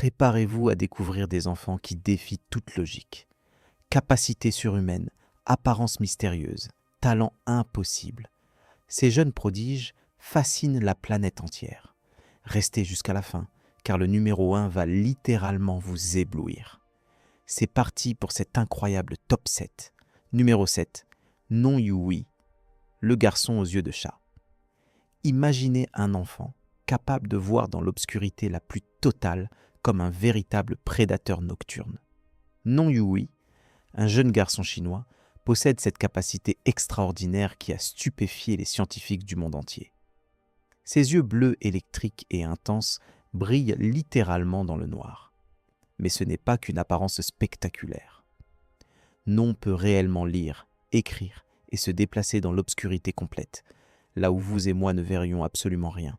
préparez-vous à découvrir des enfants qui défient toute logique. Capacité surhumaine, apparence mystérieuse, talent impossible. Ces jeunes prodiges fascinent la planète entière. Restez jusqu'à la fin, car le numéro 1 va littéralement vous éblouir. C'est parti pour cet incroyable top 7. Numéro 7, Non Yui, le garçon aux yeux de chat. Imaginez un enfant capable de voir dans l'obscurité la plus totale comme un véritable prédateur nocturne. Non Yui, un jeune garçon chinois, possède cette capacité extraordinaire qui a stupéfié les scientifiques du monde entier. Ses yeux bleus électriques et intenses brillent littéralement dans le noir. Mais ce n'est pas qu'une apparence spectaculaire. Non peut réellement lire, écrire et se déplacer dans l'obscurité complète, là où vous et moi ne verrions absolument rien.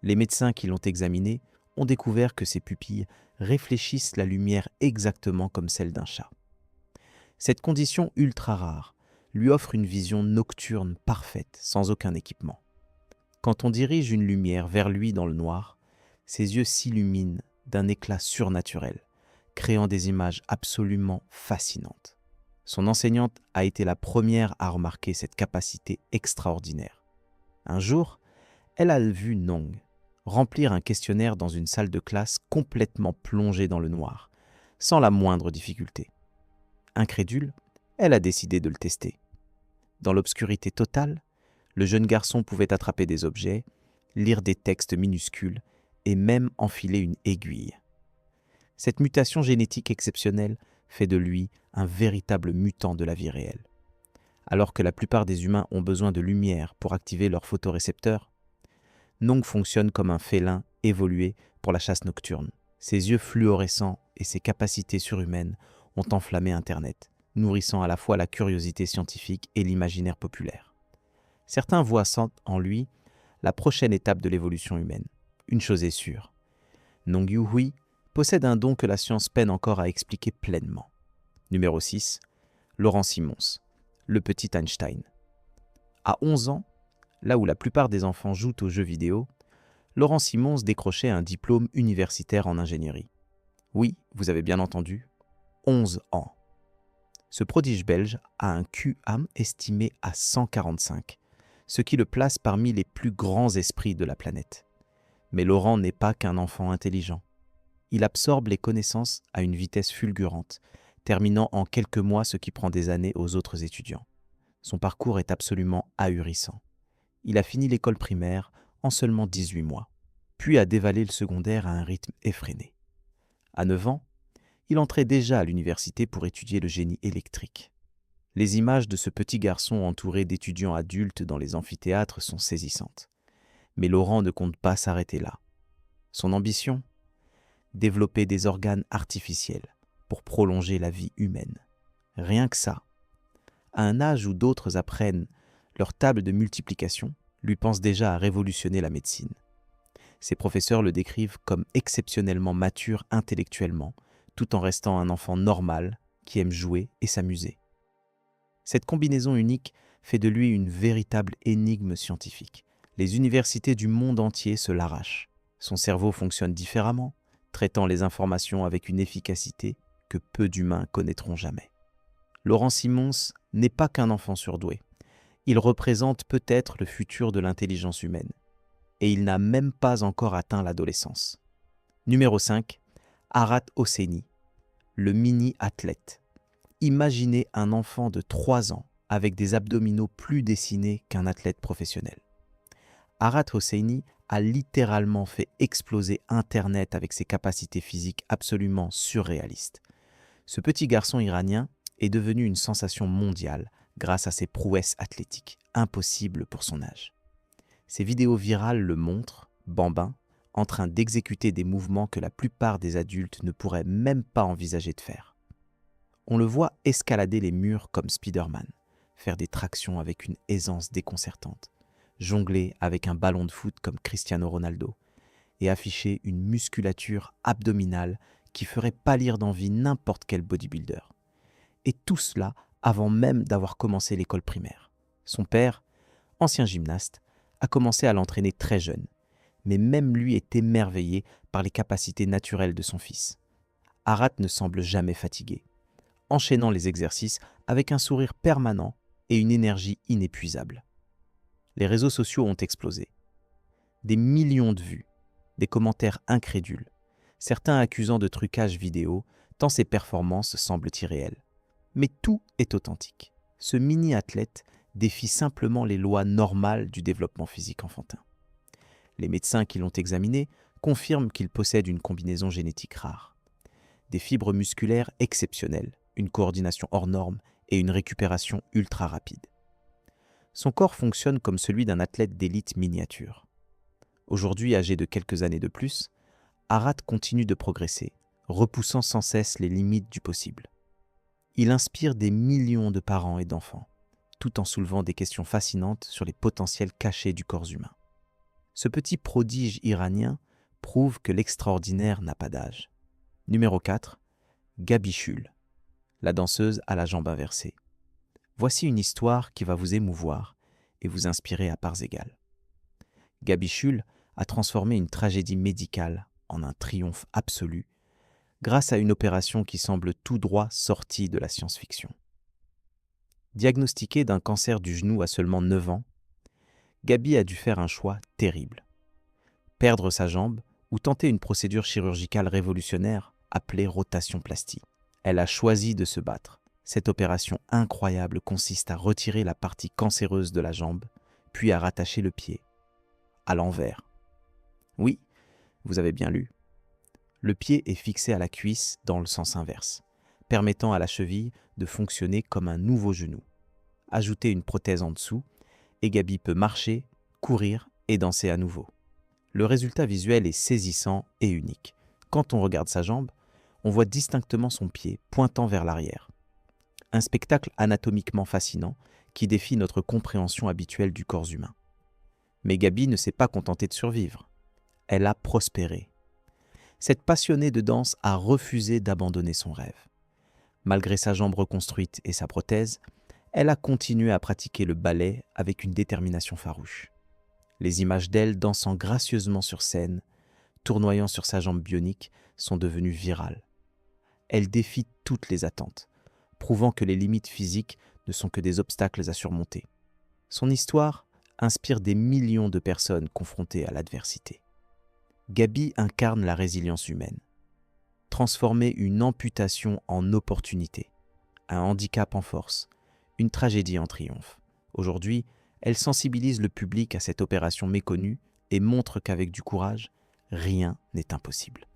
Les médecins qui l'ont examiné ont découvert que ses pupilles réfléchissent la lumière exactement comme celle d'un chat. Cette condition ultra rare lui offre une vision nocturne parfaite, sans aucun équipement. Quand on dirige une lumière vers lui dans le noir, ses yeux s'illuminent d'un éclat surnaturel, créant des images absolument fascinantes. Son enseignante a été la première à remarquer cette capacité extraordinaire. Un jour, elle a vu Nong remplir un questionnaire dans une salle de classe complètement plongée dans le noir, sans la moindre difficulté. Incrédule, elle a décidé de le tester. Dans l'obscurité totale, le jeune garçon pouvait attraper des objets, lire des textes minuscules et même enfiler une aiguille. Cette mutation génétique exceptionnelle fait de lui un véritable mutant de la vie réelle. Alors que la plupart des humains ont besoin de lumière pour activer leurs photorécepteurs, Nong fonctionne comme un félin évolué pour la chasse nocturne. Ses yeux fluorescents et ses capacités surhumaines ont enflammé Internet, nourrissant à la fois la curiosité scientifique et l'imaginaire populaire. Certains voient en lui la prochaine étape de l'évolution humaine. Une chose est sûre, Nong Yui possède un don que la science peine encore à expliquer pleinement. Numéro 6, Laurent Simons, le petit Einstein. À 11 ans, là où la plupart des enfants jouent aux jeux vidéo, Laurent Simons décrochait un diplôme universitaire en ingénierie. Oui, vous avez bien entendu, 11 ans. Ce prodige belge a un QAM estimé à 145, ce qui le place parmi les plus grands esprits de la planète. Mais Laurent n'est pas qu'un enfant intelligent. Il absorbe les connaissances à une vitesse fulgurante, terminant en quelques mois ce qui prend des années aux autres étudiants. Son parcours est absolument ahurissant. Il a fini l'école primaire en seulement 18 mois, puis a dévalé le secondaire à un rythme effréné. À 9 ans, il entrait déjà à l'université pour étudier le génie électrique. Les images de ce petit garçon entouré d'étudiants adultes dans les amphithéâtres sont saisissantes. Mais Laurent ne compte pas s'arrêter là. Son ambition ? Développer des organes artificiels pour prolonger la vie humaine. Rien que ça. À un âge où d'autres apprennent leur table de multiplication, lui pense déjà à révolutionner la médecine. Ses professeurs le décrivent comme exceptionnellement mature intellectuellement, tout en restant un enfant normal qui aime jouer et s'amuser. Cette combinaison unique fait de lui une véritable énigme scientifique. Les universités du monde entier se l'arrachent. Son cerveau fonctionne différemment, traitant les informations avec une efficacité que peu d'humains connaîtront jamais. Laurent Simons n'est pas qu'un enfant surdoué. Il représente peut-être le futur de l'intelligence humaine. Et il n'a même pas encore atteint l'adolescence. Numéro 5, Arat Hosseini, le mini-athlète. Imaginez un enfant de 3 ans avec des abdominaux plus dessinés qu'un athlète professionnel. Arat Hosseini a littéralement fait exploser Internet avec ses capacités physiques absolument surréalistes. Ce petit garçon iranien est devenu une sensation mondiale grâce à ses prouesses athlétiques, impossibles pour son âge. Ses vidéos virales le montrent, bambin, en train d'exécuter des mouvements que la plupart des adultes ne pourraient même pas envisager de faire. On le voit escalader les murs comme Spider-Man, faire des tractions avec une aisance déconcertante, jongler avec un ballon de foot comme Cristiano Ronaldo et afficher une musculature abdominale qui ferait pâlir d'envie n'importe quel bodybuilder. Et tout cela avant même d'avoir commencé l'école primaire. Son père, ancien gymnaste, a commencé à l'entraîner très jeune, mais même lui est émerveillé par les capacités naturelles de son fils. Arat ne semble jamais fatigué, enchaînant les exercices avec un sourire permanent et une énergie inépuisable. Les réseaux sociaux ont explosé. Des millions de vues, des commentaires incrédules, certains accusant de trucage vidéo, tant ses performances semblent irréelles. Mais tout est authentique. Ce mini-athlète défie simplement les lois normales du développement physique enfantin. Les médecins qui l'ont examiné confirment qu'il possède une combinaison génétique rare. Des fibres musculaires exceptionnelles, une coordination hors norme et une récupération ultra rapide. Son corps fonctionne comme celui d'un athlète d'élite miniature. Aujourd'hui âgé de quelques années de plus, Arat continue de progresser, repoussant sans cesse les limites du possible. Il inspire des millions de parents et d'enfants, tout en soulevant des questions fascinantes sur les potentiels cachés du corps humain. Ce petit prodige iranien prouve que l'extraordinaire n'a pas d'âge. Numéro 4, Gabi Chul, la danseuse à la jambe inversée. Voici une histoire qui va vous émouvoir et vous inspirer à parts égales. Gabi Chul a transformé une tragédie médicale en un triomphe absolu grâce à une opération qui semble tout droit sortie de la science-fiction. Diagnostiquée d'un cancer du genou à seulement 9 ans, Gabi a dû faire un choix terrible. Perdre sa jambe ou tenter une procédure chirurgicale révolutionnaire appelée rotation-plastie. Elle a choisi de se battre. Cette opération incroyable consiste à retirer la partie cancéreuse de la jambe, puis à rattacher le pied, à l'envers. Oui, vous avez bien lu. Le pied est fixé à la cuisse dans le sens inverse, permettant à la cheville de fonctionner comme un nouveau genou. Ajoutez une prothèse en dessous, et Gabi peut marcher, courir et danser à nouveau. Le résultat visuel est saisissant et unique. Quand on regarde sa jambe, on voit distinctement son pied pointant vers l'arrière. Un spectacle anatomiquement fascinant qui défie notre compréhension habituelle du corps humain. Mais Gabi ne s'est pas contentée de survivre. Elle a prospéré. Cette passionnée de danse a refusé d'abandonner son rêve. Malgré sa jambe reconstruite et sa prothèse, elle a continué à pratiquer le ballet avec une détermination farouche. Les images d'elle dansant gracieusement sur scène, tournoyant sur sa jambe bionique, sont devenues virales. Elle défie toutes les attentes, prouvant que les limites physiques ne sont que des obstacles à surmonter. Son histoire inspire des millions de personnes confrontées à l'adversité. Gabi incarne la résilience humaine. Transformer une amputation en opportunité, un handicap en force, une tragédie en triomphe. Aujourd'hui, elle sensibilise le public à cette opération méconnue et montre qu'avec du courage, rien n'est impossible.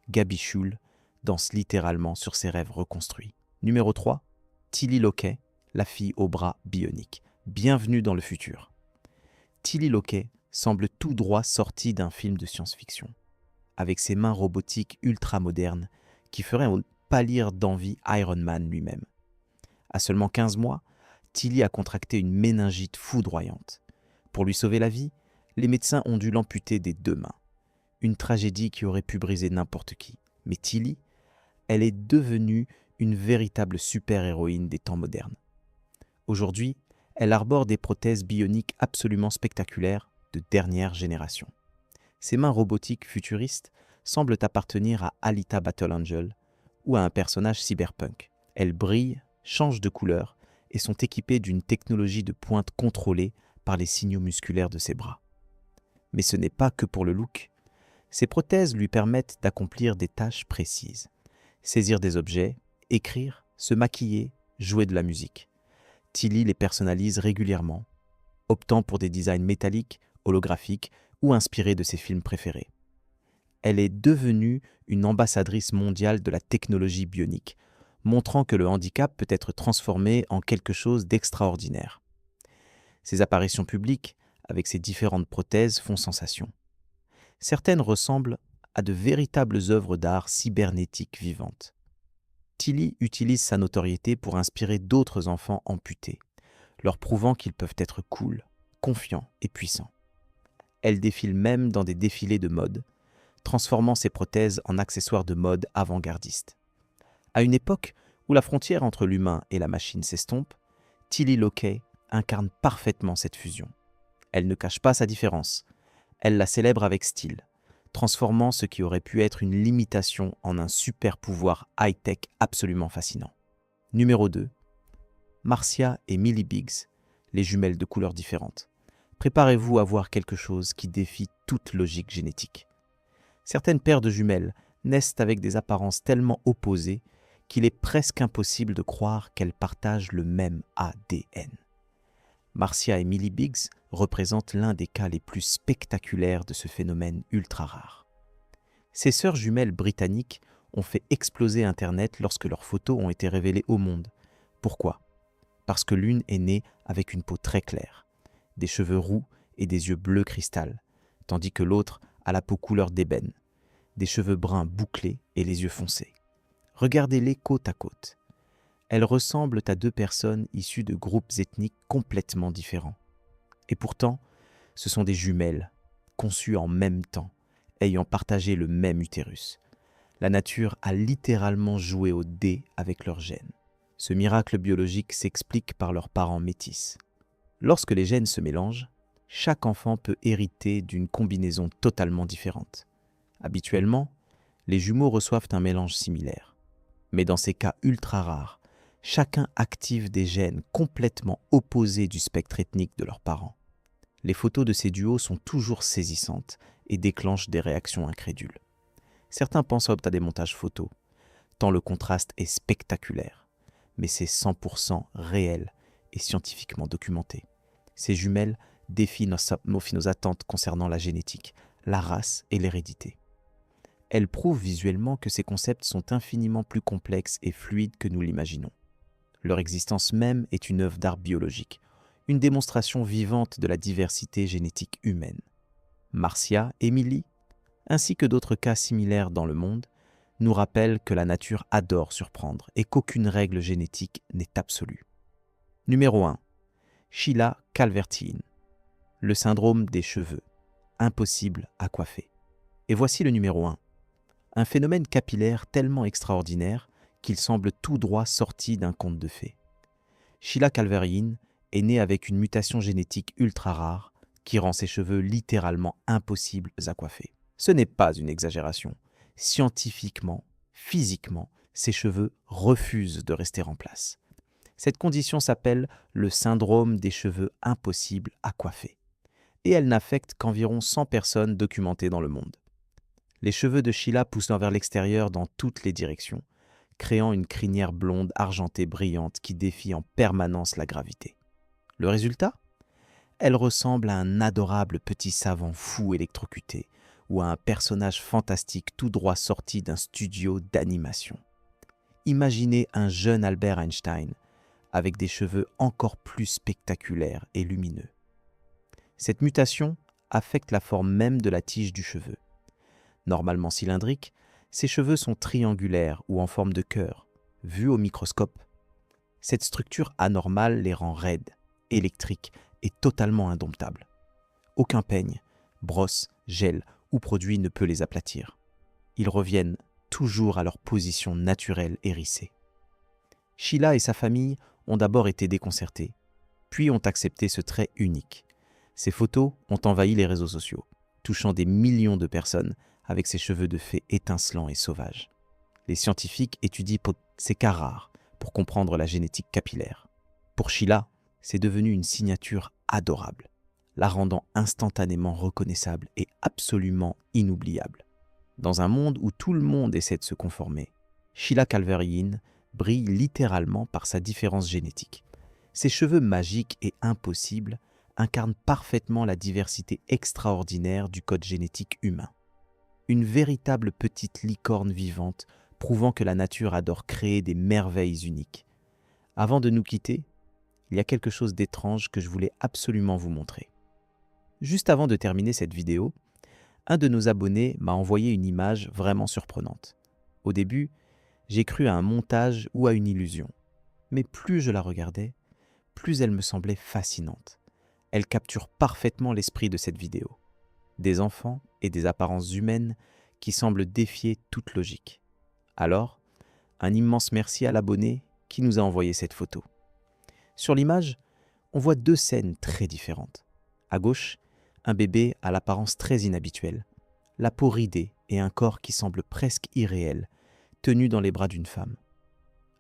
Gabi Chul danse littéralement sur ses rêves reconstruits. Numéro 3, Tilly Lockey, la fille aux bras bioniques. Bienvenue dans le futur. Tilly Lockey semble tout droit sortie d'un film de science-fiction, avec ses mains robotiques ultra-modernes qui feraient pâlir d'envie Iron Man lui-même. À seulement 15 mois, Tilly a contracté une méningite foudroyante. Pour lui sauver la vie, les médecins ont dû l'amputer des 2 mains. Une tragédie qui aurait pu briser n'importe qui. Mais Tilly, elle est devenue une véritable super-héroïne des temps modernes. Aujourd'hui, elle arbore des prothèses bioniques absolument spectaculaires de dernière génération. Ses mains robotiques futuristes semblent appartenir à Alita Battle Angel ou à un personnage cyberpunk. Elles brillent, changent de couleur et sont équipées d'une technologie de pointe contrôlée par les signaux musculaires de ses bras. Mais ce n'est pas que pour le look. Ces prothèses lui permettent d'accomplir des tâches précises. Saisir des objets, écrire, se maquiller, jouer de la musique. Tilly les personnalise régulièrement, optant pour des designs métalliques, holographiques ou inspirés de ses films préférés. Elle est devenue une ambassadrice mondiale de la technologie bionique, montrant que le handicap peut être transformé en quelque chose d'extraordinaire. Ses apparitions publiques, avec ses différentes prothèses, font sensation. Certaines ressemblent à de véritables œuvres d'art cybernétiques vivantes. Tilly utilise sa notoriété pour inspirer d'autres enfants amputés, leur prouvant qu'ils peuvent être cool, confiants et puissants. Elle défile même dans des défilés de mode, transformant ses prothèses en accessoires de mode avant-gardistes. À une époque où la frontière entre l'humain et la machine s'estompe, Tilly Lockey incarne parfaitement cette fusion. Elle ne cache pas sa différence. Elle la célèbre avec style, transformant ce qui aurait pu être une limitation en un super pouvoir high-tech absolument fascinant. Numéro 2. Marcia et Millie Biggs, les jumelles de couleurs différentes. Préparez-vous à voir quelque chose qui défie toute logique génétique. Certaines paires de jumelles naissent avec des apparences tellement opposées qu'il est presque impossible de croire qu'elles partagent le même ADN. Marcia et Millie Biggs représentent l'un des cas les plus spectaculaires de ce phénomène ultra rare. Ces sœurs jumelles britanniques ont fait exploser Internet lorsque leurs photos ont été révélées au monde. Pourquoi ? Parce que l'une est née avec une peau très claire, des cheveux roux et des yeux bleus cristal, tandis que l'autre a la peau couleur d'ébène, des cheveux bruns bouclés et les yeux foncés. Regardez-les côte à côte. Elles ressemblent à deux personnes issues de groupes ethniques complètement différents. Et pourtant, ce sont des jumelles, conçues en même temps, ayant partagé le même utérus. La nature a littéralement joué au dé avec leurs gènes. Ce miracle biologique s'explique par leurs parents métis. Lorsque les gènes se mélangent, chaque enfant peut hériter d'une combinaison totalement différente. Habituellement, les jumeaux reçoivent un mélange similaire. Mais dans ces cas ultra rares, chacun active des gènes complètement opposés du spectre ethnique de leurs parents. Les photos de ces duos sont toujours saisissantes et déclenchent des réactions incrédules. Certains pensent à des montages photos, tant le contraste est spectaculaire. Mais c'est 100% réel et scientifiquement documenté. Ces jumelles défient nos attentes concernant la génétique, la race et l'hérédité. Elles prouvent visuellement que ces concepts sont infiniment plus complexes et fluides que nous l'imaginons. Leur existence même est une œuvre d'art biologique, une démonstration vivante de la diversité génétique humaine. Marcia, Emily, ainsi que d'autres cas similaires dans le monde, nous rappellent que la nature adore surprendre et qu'aucune règle génétique n'est absolue. Numéro 1. Sheila Calvert-Lewin. Le syndrome des cheveux. Impossible à coiffer. Et voici le numéro 1. Un phénomène capillaire tellement extraordinaire qu'il semble tout droit sorti d'un conte de fées. Sheila Calvert-Lewin est née avec une mutation génétique ultra rare qui rend ses cheveux littéralement impossibles à coiffer. Ce n'est pas une exagération. Scientifiquement, physiquement, ses cheveux refusent de rester en place. Cette condition s'appelle le syndrome des cheveux impossibles à coiffer. Et elle n'affecte qu'environ 100 personnes documentées dans le monde. Les cheveux de Sheila poussent vers l'extérieur dans toutes les directions, créant une crinière blonde argentée brillante qui défie en permanence la gravité. Le résultat ? Elle ressemble à un adorable petit savant fou électrocuté, ou à un personnage fantastique tout droit sorti d'un studio d'animation. Imaginez un jeune Albert Einstein avec des cheveux encore plus spectaculaires et lumineux. Cette mutation affecte la forme même de la tige du cheveu. Normalement cylindriques, ces cheveux sont triangulaires ou en forme de cœur. Vus au microscope, cette structure anormale les rend raides, électriques et totalement indomptables. Aucun peigne, brosse, gel ou produit ne peut les aplatir. Ils reviennent toujours à leur position naturelle hérissée. Sheila et sa famille ont d'abord été déconcertés, puis ont accepté ce trait unique. Ces photos ont envahi les réseaux sociaux, touchant des millions de personnes avec ses cheveux de fée étincelants et sauvages. Les scientifiques étudient ces cas rares pour comprendre la génétique capillaire. Pour Sheila, c'est devenu une signature adorable, la rendant instantanément reconnaissable et absolument inoubliable. Dans un monde où tout le monde essaie de se conformer, Sheila Calvert-Lewin brille littéralement par sa différence génétique. Ses cheveux magiques et impossibles incarnent parfaitement la diversité extraordinaire du code génétique humain. Une véritable petite licorne vivante prouvant que la nature adore créer des merveilles uniques. Avant de nous quitter, il y a quelque chose d'étrange que je voulais absolument vous montrer. Juste avant de terminer cette vidéo, un de nos abonnés m'a envoyé une image vraiment surprenante. Au début, j'ai cru à un montage ou à une illusion. Mais plus je la regardais, plus elle me semblait fascinante. Elle capture parfaitement l'esprit de cette vidéo. Des enfants et des apparences humaines qui semblent défier toute logique. Alors, un immense merci à l'abonné qui nous a envoyé cette photo. Sur l'image, on voit deux scènes très différentes. À gauche, Un bébé à l'apparence très inhabituelle, la peau ridée et un corps qui semble presque irréel, tenu dans les bras d'une femme.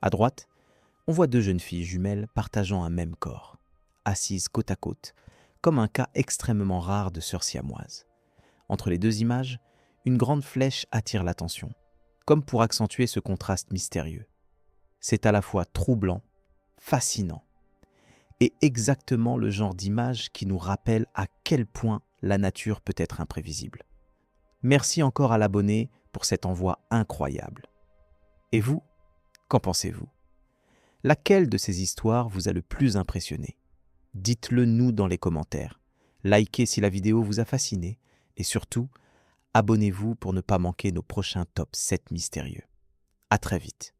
À droite, on voit deux jeunes filles jumelles partageant un même corps, assises côte à côte, comme un cas extrêmement rare de sœurs siamoises. Entre les deux images, une grande flèche attire l'attention, comme pour accentuer ce contraste mystérieux. C'est à la fois troublant, fascinant, et exactement le genre d'image qui nous rappelle à quel point la nature peut être imprévisible. Merci encore à l'abonné pour cet envoi incroyable. Et vous, qu'en pensez-vous ? Laquelle de ces histoires vous a le plus impressionné ? Dites-le nous dans les commentaires. Likez si la vidéo vous a fasciné et surtout, abonnez-vous pour ne pas manquer nos prochains top 7 mystérieux. À très vite.